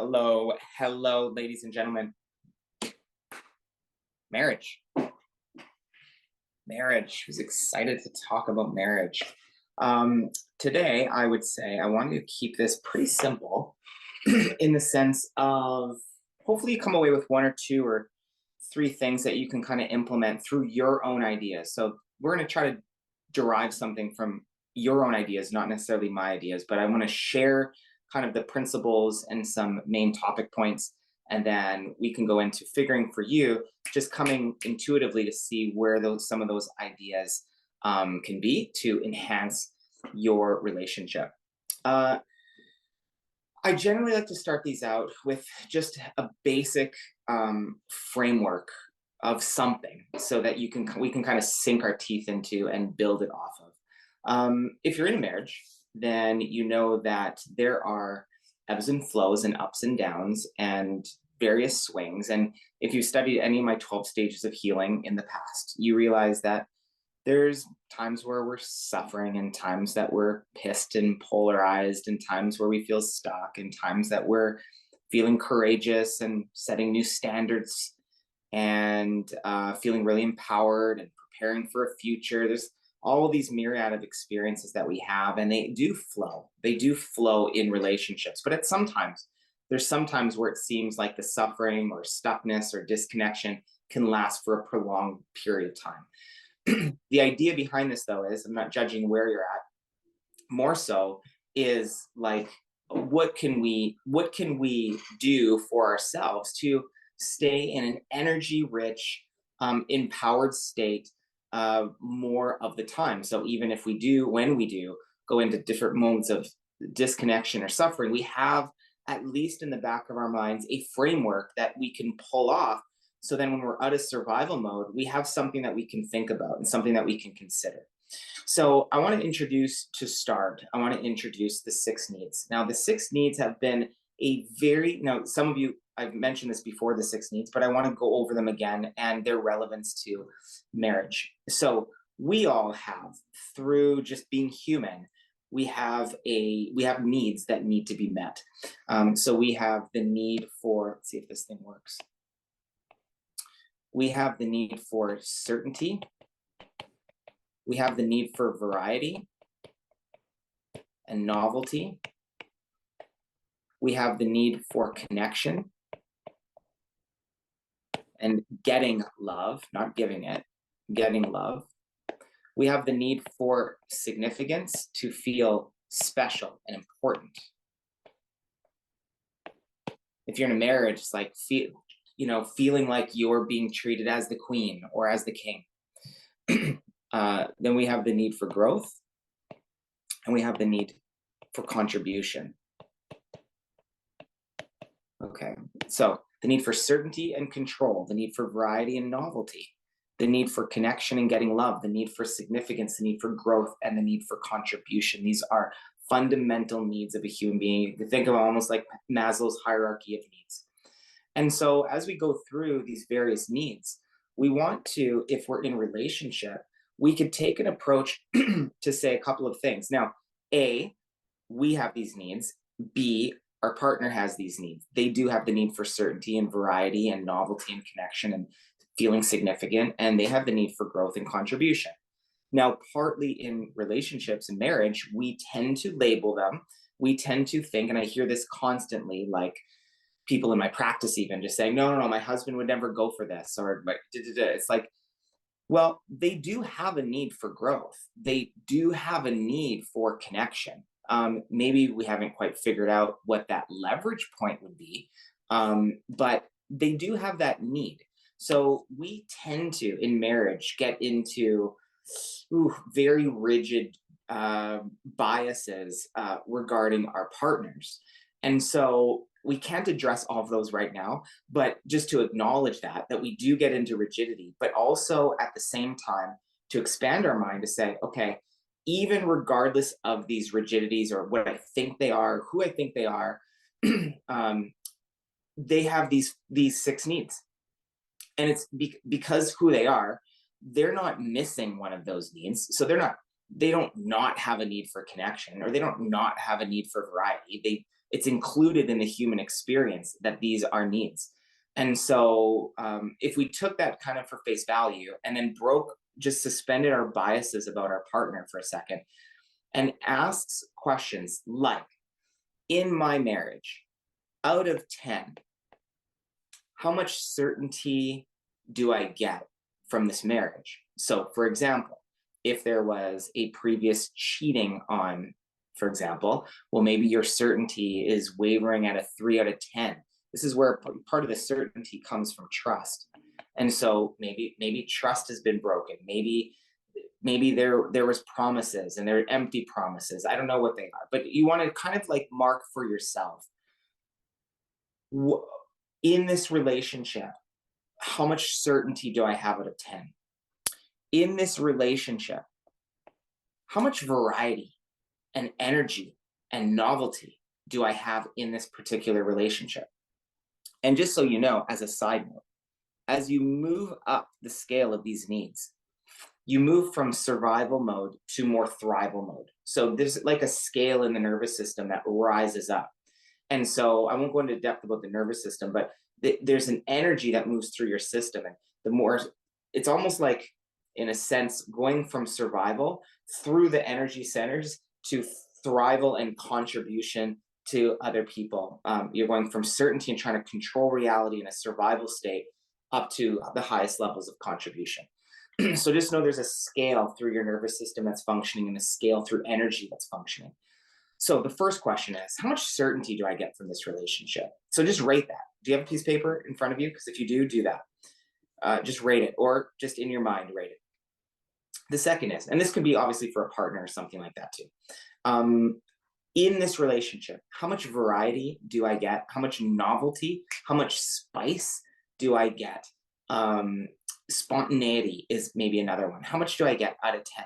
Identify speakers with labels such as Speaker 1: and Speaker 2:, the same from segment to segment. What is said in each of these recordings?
Speaker 1: Hello, ladies and gentlemen. Marriage. Marriage. Who's excited to talk about marriage? Today, I would say I wanted to keep this pretty simple in the sense of hopefully you come away with one or two or three things that you can kind of implement through your own ideas. So, we're going to try to derive something from your own ideas, not necessarily my ideas, but I want to share kind of the principles and some main topic points. And then we can go into figuring for you, just coming intuitively to see where some of those ideas can be to enhance your relationship. I generally like to start these out with just a basic framework of something so that we can kind of sink our teeth into and build it off of. If you're in a marriage, then you know that there are ebbs and flows and ups and downs and various swings. And if you studied any of my 12 stages of healing in the past, you realize that there's times where we're suffering and times that we're pissed and polarized and times where we feel stuck and times that we're feeling courageous and setting new standards and feeling really empowered and preparing for a future. There's all of these myriad of experiences that we have, and they do flow. They do flow in relationships, but there's sometimes where it seems like the suffering or stuckness or disconnection can last for a prolonged period of time. The idea behind this, though, is I'm not judging where you're at. More so is like, what can we do for ourselves to stay in an energy rich, empowered state more of the time. So even if when we do go into different moments of disconnection or suffering, we have at least in the back of our minds a framework that we can pull off. So then when we're out of survival mode, we have something that we can think about and something that we can consider. So I want to introduce the 6 needs. Now, the 6 needs have been some of you, I've mentioned this before, the 6 needs, but I want to go over them again and their relevance to marriage. So we all have, through just being human, we have needs that need to be met. So we have the need for, let's see if this thing works. We have the need for certainty. We have the need for variety and novelty. We have the need for connection and getting love, not giving it, getting love. We have the need for significance, to feel special and important. If you're in a marriage, it's like feeling like you're being treated as the queen or as the king. Then we have the need for growth, and we have the need for contribution. Okay, so the need for certainty and control, the need for variety and novelty, the need for connection and getting love, the need for significance, the need for growth, and the need for contribution. These are fundamental needs of a human being. You can think of almost like Maslow's hierarchy of needs. And so as we go through these various needs, we want to, if we're in a relationship, we could take an approach to say a couple of things. Now, A, we have these needs. B, our partner has these needs. They do have the need for certainty and variety and novelty and connection and feeling significant, and they have the need for growth and contribution. Now, partly in relationships and marriage, we tend to label them. We tend to think, and I hear this constantly, like people in my practice even just saying, no, my husband would never go for this, or it's like, well, they do have a need for growth. They do have a need for connection. Maybe we haven't quite figured out what that leverage point would be, but they do have that need. So we tend to, in marriage, get into very rigid biases regarding our partners. And so we can't address all of those right now, but just to acknowledge that we do get into rigidity, but also at the same time to expand our mind to say, okay, even regardless of these rigidities or what I think they are, who I think they are, they have these 6 needs. And it's because who they are, they're not missing one of those needs. So they don't not have a need for connection, or they don't not have a need for variety. It's included in the human experience that these are needs. And so if we took that kind of for face value and then just suspended our biases about our partner for a second and asks questions like, in my marriage, out of 10, how much certainty do I get from this marriage? So, for example, if there was a previous cheating on, for example, well, maybe your certainty is wavering at a 3 out of 10. This is where part of the certainty comes from trust. And so maybe trust has been broken. Maybe there was promises and they're empty promises. I don't know what they are, but you want to kind of like mark for yourself in this relationship, how much certainty do I have out of 10? In this relationship, how much variety and energy and novelty do I have in this particular relationship? And just so you know, as a side note, as you move up the scale of these needs, you move from survival mode to more thrival mode. So there's like a scale in the nervous system that rises up. And so I won't go into depth about the nervous system, but there's an energy that moves through your system. And the more, it's almost like, in a sense, going from survival through the energy centers to thrival and contribution to other people. You're going from certainty and trying to control reality in a survival state up to the highest levels of contribution. So just know there's a scale through your nervous system that's functioning and a scale through energy that's functioning. So the first question is, how much certainty do I get from this relationship? So just rate that. Do you have a piece of paper in front of you? Because if you do that. Just rate it, or just in your mind, rate it. The second is, and this could be obviously for a partner or something like that too. In this relationship, how much variety do I get? How much novelty? How much spice do I get? Spontaneity is maybe another one. How much do I get out of 10?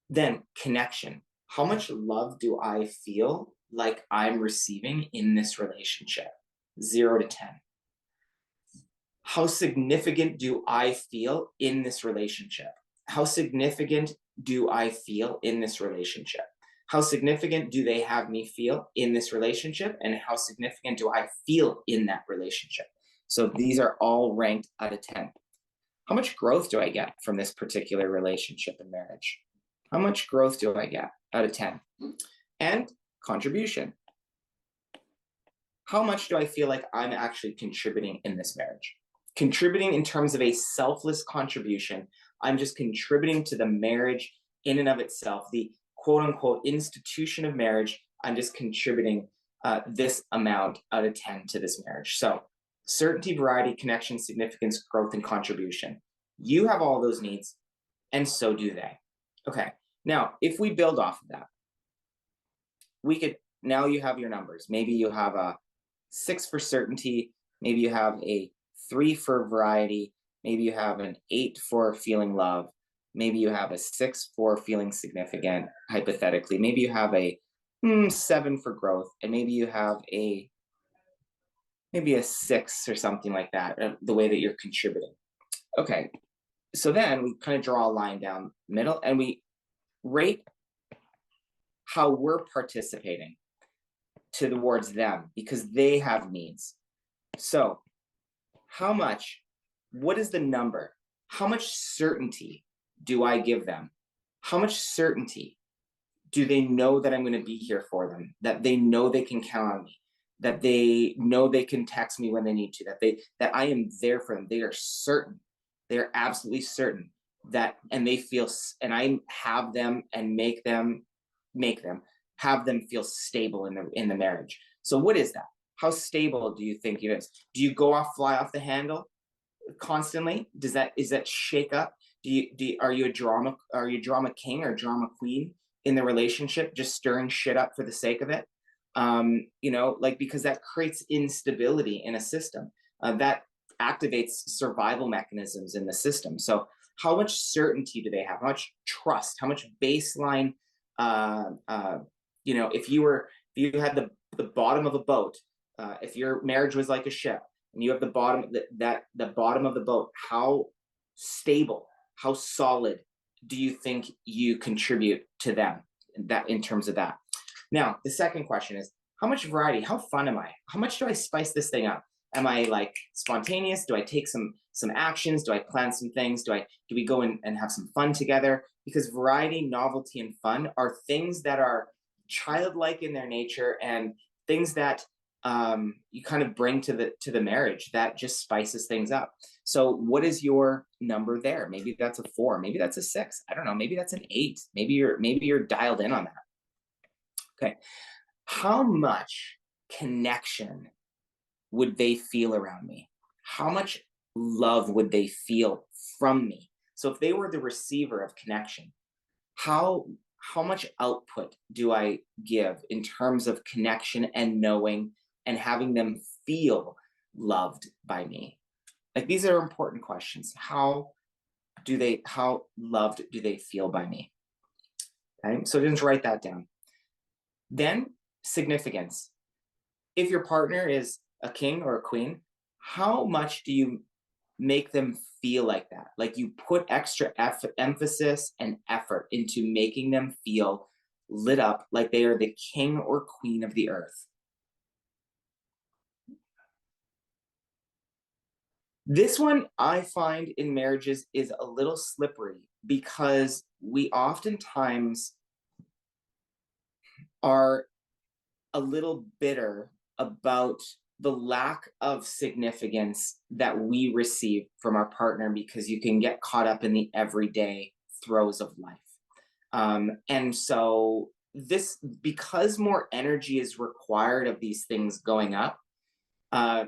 Speaker 1: Then connection. How much love do I feel like I'm receiving in this relationship? 0 to 10. How significant do I feel in this relationship? How significant do I feel in this relationship? How significant do they have me feel in this relationship? And how significant do I feel in that relationship? So these are all ranked out of 10. How much growth do I get from this particular relationship and marriage? How much growth do I get out of 10? And contribution. How much do I feel like I'm actually contributing in this marriage? Contributing in terms of a selfless contribution. I'm just contributing to the marriage in and of itself, the quote unquote institution of marriage. I'm just contributing this amount out of 10 to this marriage. So certainty, variety, connection, significance, growth, and contribution. You have all those needs, and so do they. Okay, now if we build off of that, now you have your numbers. Maybe you have a 6 for certainty, maybe you have a 3 for variety, maybe you have an 8 for feeling love, maybe you have a 6 for feeling significant, hypothetically, maybe you have a 7 for growth, and maybe you have maybe a 6 or something like that, the way that you're contributing. Okay, so then we kind of draw a line down the middle and we rate how we're participating towards them because they have needs. So what is the number? How much certainty do I give them? How much certainty do they know that I'm going to be here for them? That they know they can count on me? That they know they can text me when they need to? That I am there for them? They are certain. They are absolutely certain that, and they feel, and I have them and make them have them feel stable in the marriage. So what is that? How stable do you think it is? Do you fly off the handle constantly? Is that shake up? Are you a drama king or drama queen in the relationship, just stirring shit up for the sake of it? Because that creates instability in a system that activates survival mechanisms in the system. So how much certainty do they have? How much trust? How much baseline? If you had the bottom of a boat, if your marriage was like a ship and you have the bottom, the bottom of the boat, how stable, how solid do you think you contribute to them, that in terms of that? Now, the second question is, how much variety, how fun am I? How much do I spice this thing up? Am I like spontaneous? Do I take some actions? Do I plan some things? Do we go and have some fun together? Because variety, novelty, and fun are things that are childlike in their nature, and things that you kind of bring to the marriage that just spices things up. So what is your number there? Maybe that's a 4, maybe that's a 6. I don't know, maybe that's an 8. Maybe you're dialed in on that. Okay. How much connection would they feel around me? How much love would they feel from me? So if they were the receiver of connection, how how much output do I give in terms of connection and knowing and having them feel loved by me? Like, these are important questions. How loved do they feel by me? Okay, so just write that down. Then significance. If your partner is a king or a queen, how much do you make them feel like that? Like, you put extra emphasis and effort into making them feel lit up like they are the king or queen of the earth. This one I find in marriages is a little slippery, because we oftentimes are a little bitter about the lack of significance that we receive from our partner, because you can get caught up in the everyday throes of life. And so, this, because more energy is required of these things going up, uh,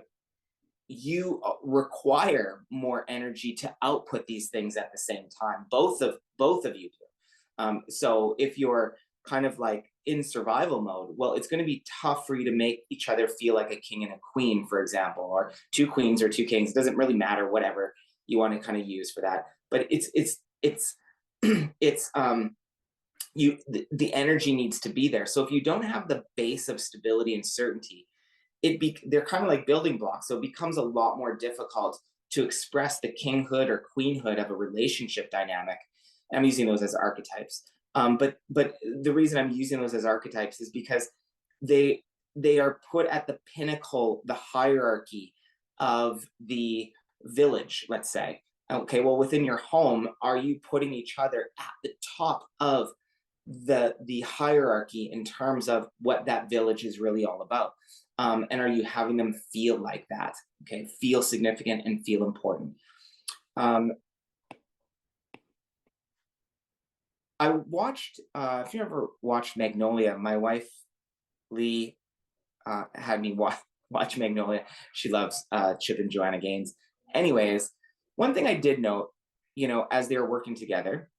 Speaker 1: you require more energy to output these things at the same time. Both of you do. So if you're kind of like in survival mode, well, it's going to be tough for you to make each other feel like a king and a queen, for example, or two queens or two kings. It doesn't really matter, whatever you want to kind of use for that. But it's it's the energy needs to be there. So if you don't have the base of stability and certainty, they're kind of like building blocks. So it becomes a lot more difficult to express the kinghood or queenhood of a relationship dynamic. I'm using those as archetypes. But the reason I'm using those as archetypes is because they they are put at the pinnacle, the hierarchy of the village, let's say. Okay, well, within your home, are you putting each other at the top of the hierarchy in terms of what that village is really all about? And are you having them feel like that? Okay, feel significant and feel important. Um, I watched, if you ever watched Magnolia, my wife Lee had me watch Magnolia. She loves Chip and Joanna Gaines. Anyways, one thing I did note, as they were working together,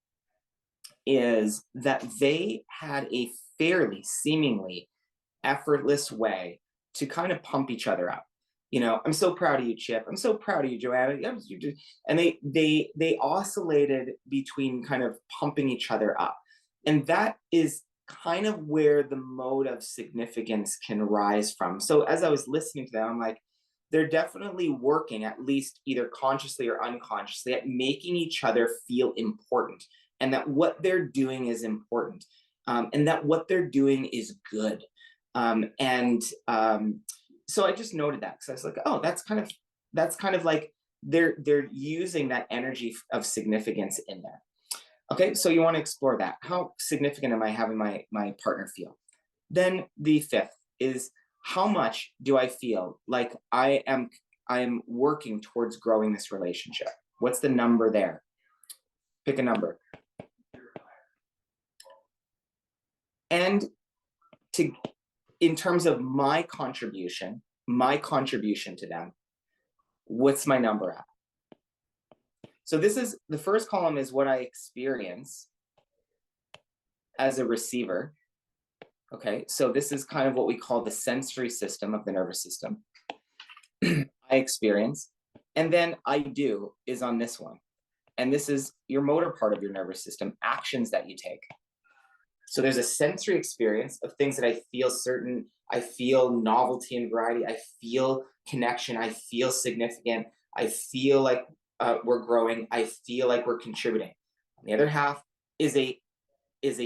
Speaker 1: is that they had a fairly seemingly effortless way to kind of pump each other up. I'm so proud of you, Chip. I'm so proud of you, Joanna. And they oscillated between kind of pumping each other up, and that is kind of where the mode of significance can rise from. So as I was listening to them, I'm like, they're definitely working, at least either consciously or unconsciously, at making each other feel important, and that what they're doing is important, and that what they're doing is good. And so I just noted that, because I was like, oh, that's kind of like they're using that energy of significance in there. Okay, so you want to explore that. How significant am I having my partner feel? Then the fifth is, how much do I feel like I am working towards growing this relationship? What's the number there? Pick a number. And to in terms of my contribution to them, what's my number at? So this is the first column, is what I experience as a receiver. Okay, so this is kind of what we call the sensory system of the nervous system. I experience, and then I do is on this one. And this is your motor part of your nervous system, actions that you take. So there's a sensory experience of things that I feel certain, I feel novelty and variety, I feel connection, I feel significant, I feel like we're growing, I feel like we're contributing. On the other half is a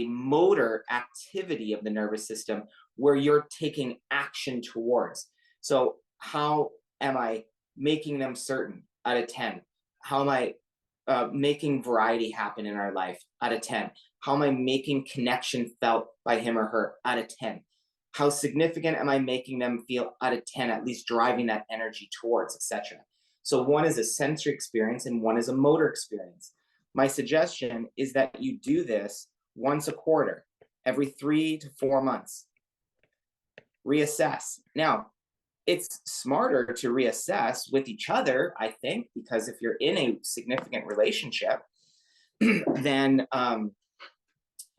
Speaker 1: motor activity of the nervous system, where you're taking action towards. So how am I making them certain out of 10? How am I making variety happen in our life out of 10? How am I making connection felt by him or her out of 10? How significant am I making them feel out of 10, at least driving that energy towards, etc. So one is a sensory experience and one is a motor experience. My suggestion is that you do this once a quarter, every 3 to 4 months. Reassess. Now, it's smarter to reassess with each other, I think, because if you're in a significant relationship, then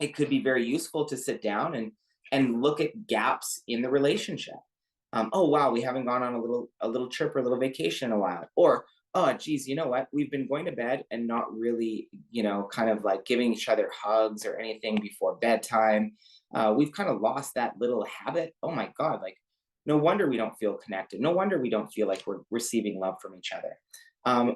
Speaker 1: it could be very useful to sit down and look at gaps in the relationship. Oh wow, we haven't gone on a little trip or a little vacation in a while. Or oh geez, you know what? We've been going to bed and not really, kind of like giving each other hugs or anything before bedtime. We've kind of lost that little habit. Oh my God, like no wonder we don't feel connected. No wonder we don't feel like we're receiving love from each other.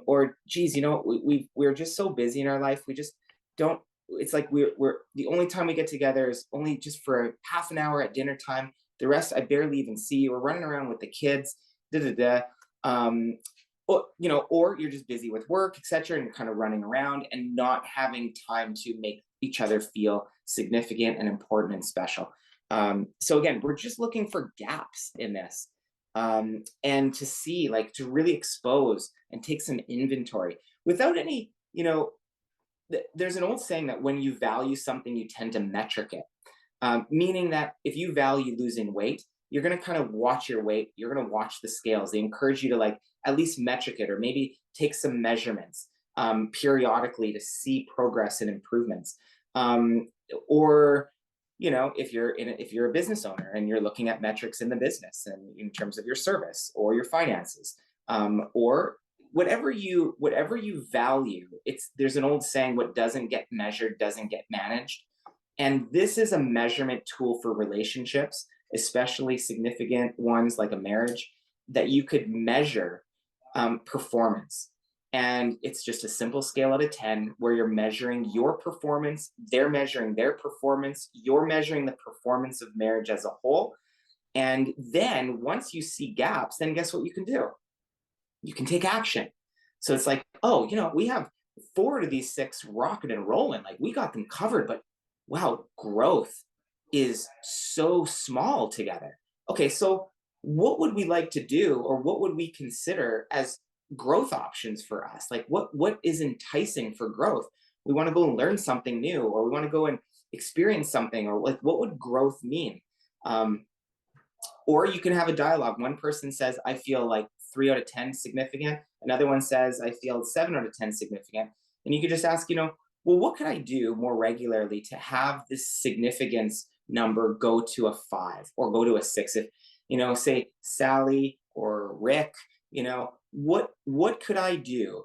Speaker 1: Or geez, we're just so busy in our life. We just don't. It's like we're the only time we get together is only just for a half an hour at dinner time. The rest I barely even see. We're running around with the kids. Da da da. Or you're just busy with work, etc., and you're kind of running around and not having time to make each other feel significant and important and special. So again, we're just looking for gaps in this, and to see, like, to really expose and take some inventory without any, there's an old saying that when you value something, you tend to metric it. Meaning that if you value losing weight, you're going to kind of watch your weight. You're going to watch the scales. They encourage you to like at least metric it or maybe take some measurements periodically to see progress and improvements. Or if you're a business owner and you're looking at metrics in the business and in terms of your service or your finances, or whatever you value, there's an old saying, what doesn't get measured doesn't get managed. And this is a measurement tool for relationships, especially significant ones like a marriage, that you could measure performance. And it's just a simple scale out of 10 where you're measuring your performance, they're measuring their performance, you're measuring the performance of marriage as a whole. And then once you see gaps, then guess what you can do? You can take action. So it's like, oh, we have 4 of these 6 rocking and rolling. Like we got them covered, but wow, growth is so small together. Okay, so what would we like to do, or what would we consider as growth options for us? Like what is enticing for growth? We want to go and learn something new, or we want to go and experience something, or like what would growth mean? Or you can have a dialogue. One person says, I feel like 3 out of 10 significant. Another one says, I feel 7 out of 10 significant. And you could just ask, well, what could I do more regularly to have this significance number go to a 5 or go to a 6? If, say Sally or Rick, what could I do?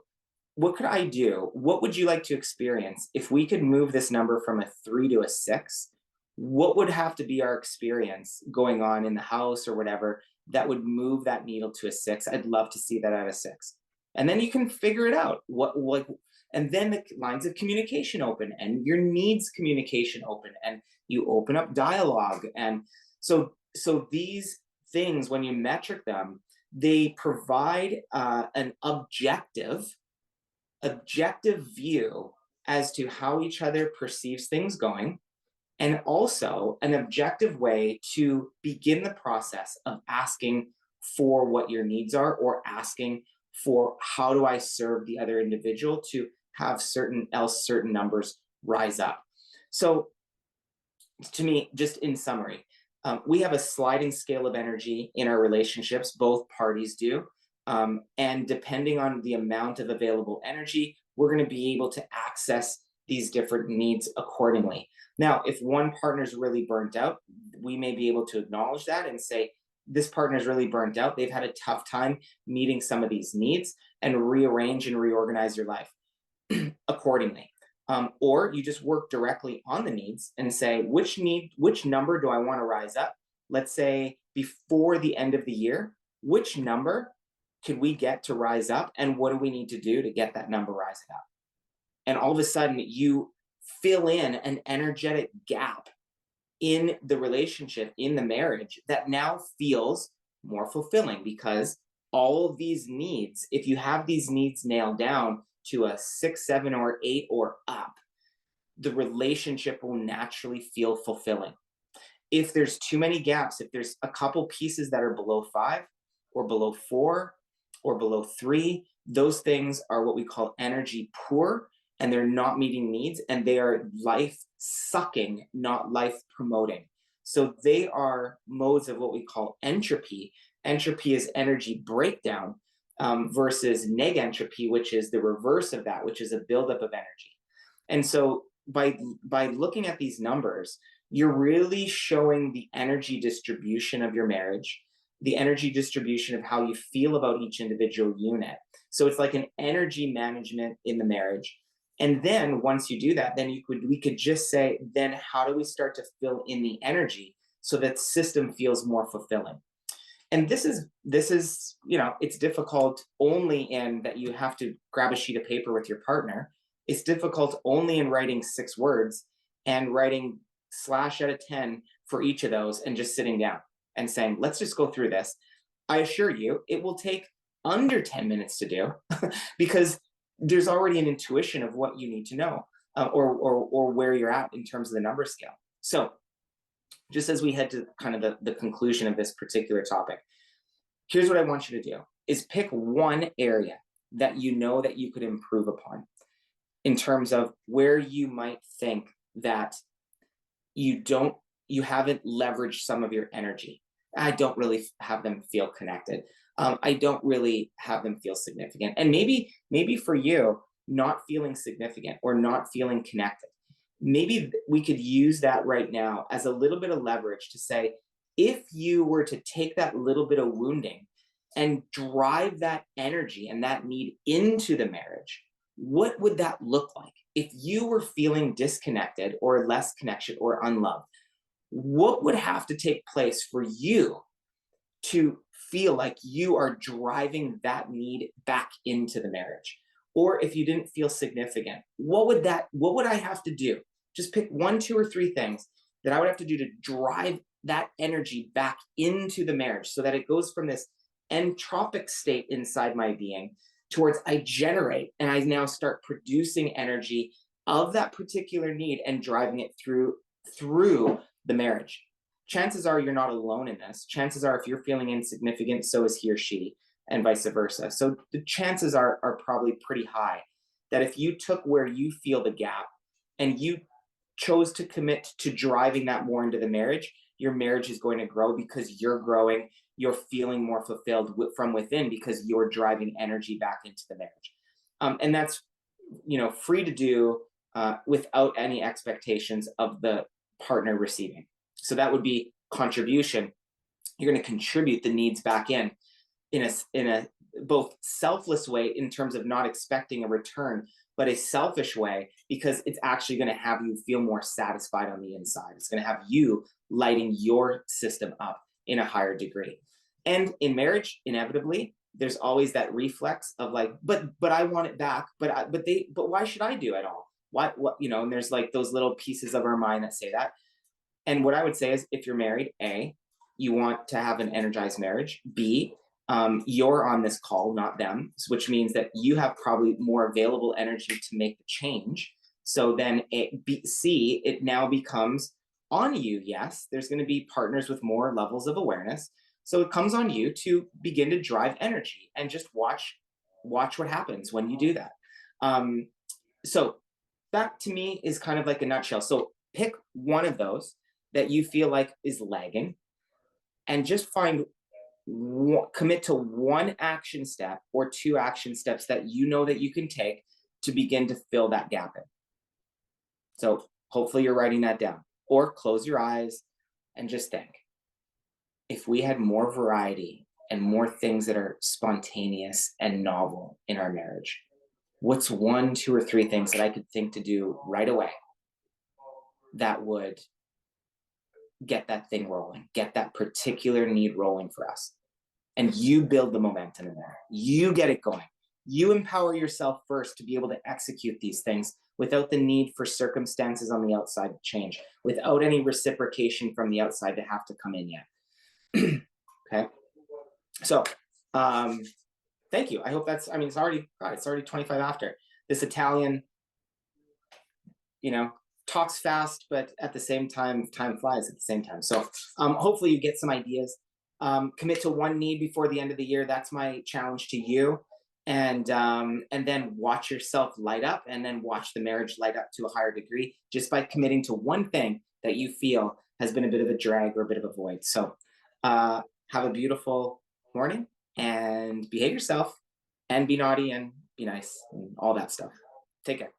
Speaker 1: What could I do? What would you like to experience if we could move this number from a 3 to a 6? What would have to be our experience going on in the house or whatever that would move that needle to a 6? I'd love to see that at a 6. And then you can figure it out. And then the lines of communication open and your needs communication open and you open up dialogue. And so these things, when you metric them, they provide an objective view as to how each other perceives things going, and also an objective way to begin the process of asking for what your needs are, or asking for how do I serve the other individual to have certain numbers rise up. So to me, just in summary, we have a sliding scale of energy in our relationships, both parties do. And depending on the amount of available energy, we're going to be able to access these different needs accordingly. Now, if one partner is really burnt out, we may be able to acknowledge that and say, this partner is really burnt out. They've had a tough time meeting some of these needs, and rearrange and reorganize your life accordingly. Or you just work directly on the needs and say, which number do I want to rise up? Let's say before the end of the year, which number could we get to rise up? And what do we need to do to get that number rising up? And all of a sudden you fill in an energetic gap in the relationship, in the marriage, that now feels more fulfilling because all of these needs, if you have these needs nailed down to a 6, 7, or 8 or up, the relationship will naturally feel fulfilling. If there's too many gaps, if there's a couple pieces that are below 5 or below 4 or below 3, those things are what we call energy poor, and they're not meeting needs, and they are life sucking, not life promoting. So they are modes of what we call entropy. Entropy is energy breakdown, versus negentropy, which is the reverse of that, which is a buildup of energy. And so by looking at these numbers, you're really showing the energy distribution of your marriage, the energy distribution of how you feel about each individual unit. So it's like an energy management in the marriage. And then once you do that, then we could just say, then how do we start to fill in the energy so that system feels more fulfilling? And this is it's difficult only in that you have to grab a sheet of paper with your partner. It's difficult only in writing 6 words and writing slash out of 10 for each of those and just sitting down and saying, let's just go through this. I assure you it will take under 10 minutes to do because there's already an intuition of what you need to know, or where you're at in terms of the number scale. So just as we head to kind of the conclusion of this particular topic, here's what I want you to do is pick one area that you know that you could improve upon in terms of where you might think that you haven't leveraged some of your energy. I don't really have them feel connected. I don't really have them feel significant. And maybe for you, not feeling significant or not feeling connected, maybe we could use that right now as a little bit of leverage to say, if you were to take that little bit of wounding and drive that energy and that need into the marriage, what would that look like? If you were feeling disconnected or less connection or unloved, what would have to take place for you to feel like you are driving that need back into the marriage? Or if you didn't feel significant, what would I have to do? Just pick 1, 2, or 3 things that I would have to do to drive that energy back into the marriage so that it goes from this entropic state inside my being towards I generate and I now start producing energy of that particular need and driving it through the marriage. Chances are you're not alone in this. Chances are if you're feeling insignificant, so is he or she, and vice versa. So the chances are probably pretty high that if you took where you feel the gap and you chose to commit to driving that more into the marriage, your marriage is going to grow because you're growing, you're feeling more fulfilled from within because you're driving energy back into the marriage. And that's free to do without any expectations of the partner receiving. So that would be contribution. You're going to contribute the needs back in a both selfless way in terms of not expecting a return, but a selfish way because it's actually going to have you feel more satisfied on the inside. It's going to have you lighting your system up in a higher degree. And in marriage, inevitably, there's always that reflex of like, but I want it back. But why should I do it all? What and there's like those little pieces of our mind that say that. And what I would say is, if you're married, A, you want to have an energized marriage. B, you're on this call, not them, which means that you have probably more available energy to make the change. So then C, it now becomes on you. Yes, there's going to be partners with more levels of awareness. So it comes on you to begin to drive energy and just watch what happens when you do that. So that to me is kind of like a nutshell. So pick one of those that you feel like is lagging and just commit to one action step or 2 action steps that you know that you can take to begin to fill that gap in. So hopefully you're writing that down, or close your eyes and just think, if we had more variety and more things that are spontaneous and novel in our marriage, what's 1, 2, or 3 things that I could think to do right away that would get that thing rolling, get that particular need rolling for us? And you build the momentum in there. You get it going. You empower yourself first to be able to execute these things without the need for circumstances on the outside to change, without any reciprocation from the outside to have to come in yet. Okay. So, um, thank you. I hope that's, I mean, it's already 25 after. This Italian, you know, talks fast, but at the same time, time flies at the same time. So hopefully you get some ideas. Commit to one need before the end of the year. That's my challenge to you. And then watch yourself light up, and then watch the marriage light up to a higher degree just by committing to one thing that you feel has been a bit of a drag or a bit of a void. So have a beautiful morning and behave yourself and be naughty and be nice and all that stuff. Take care.